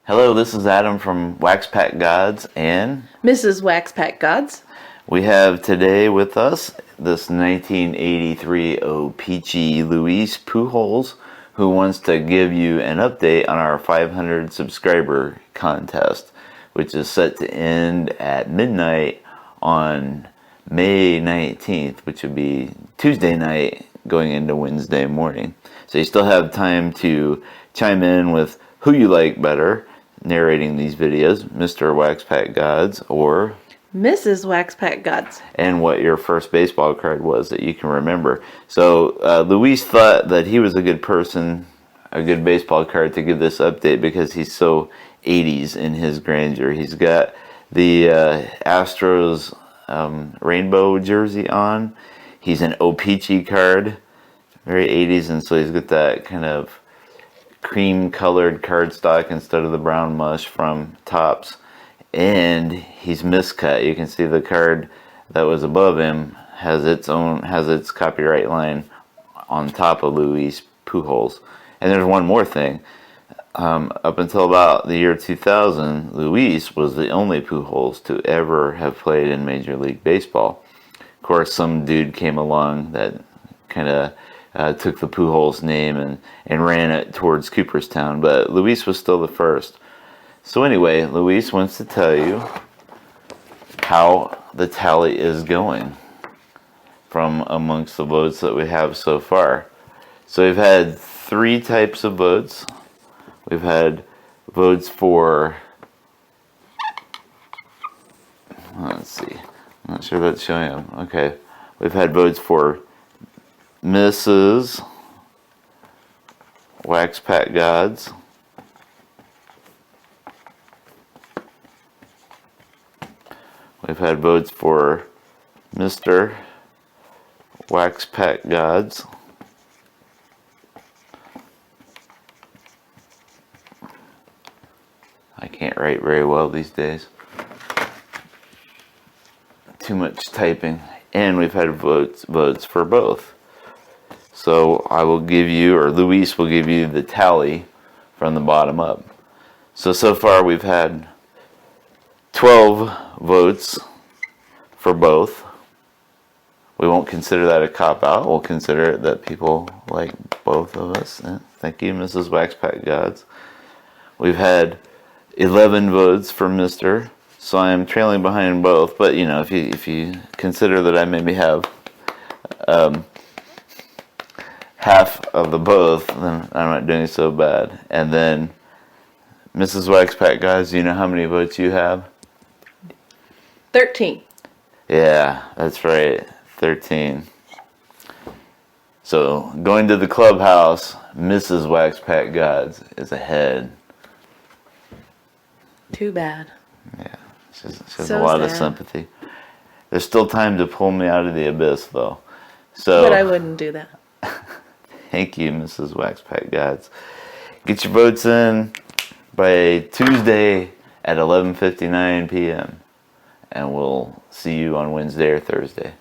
Hello, this is Adam from Wax Pack Gods and Mrs. Wax Pack Gods. we have today with us this 1983 O-Pee-Chee Luis Pujols, who wants to give you an update on our 500 subscriber contest, which is set to end at midnight on May 19th, which would be Tuesday night going into Wednesday morning. So you still have time to chime in with who you like better narrating these videos, Mr. Wax Pack Gods or Mrs. Wax Pack Gods. And what your first baseball card was that you can remember. So Luis thought that he was a good person, a good baseball card to give this update because he's so 80s in his grandeur. He's got the Astros rainbow jersey on. He's an O-Pee-Chee card, very 80s, and so he's got that kind of cream colored cardstock instead of the brown mush from Topps. And he's miscut. You can see the card that was above him has its copyright line on top of Luis Pujols. And there's one more thing. Up until about the year 2000, Luis was the only Pujols to ever have played in Major League Baseball. Of course, some dude came along that kind of took the Pujols name and ran it towards Cooperstown, but Luis was still the first. So anyway, Luis wants to tell you how the tally is going from amongst the votes that we have so far. So we've had three types of votes. We've had votes for, let's see, I'm not sure if that's showing them. Okay, we've had votes for Mrs. Wax Pack Gods, we've had votes for Mr. Wax Pack Gods, I can't write very well these days, too much typing, and we've had votes for both. So I will give you, or Luis will give you the tally from the bottom up. So far we've had 12 votes for both. We won't consider that a cop-out. We'll consider it that people like both of us. Thank you, Mrs. Wax Pack Gods. We've had 11 votes for Mr. So I am trailing behind both. But, you know, if you consider that I maybe have half of the both, then I'm not doing so bad. And then Mrs. Wax Pack Guys, do you know how many votes you have? 13. Yeah, that's right, 13. So going to the clubhouse, Mrs. Wax Pack Gods is ahead. Too bad. Yeah, she has So a lot of sad. sympathy. There's still time to pull me out of the abyss, though. So, But I wouldn't do that. thank you, Mrs. Wax Pack Gods. Get your votes in by Tuesday at 11:59 p.m. And we'll see you on Wednesday or Thursday.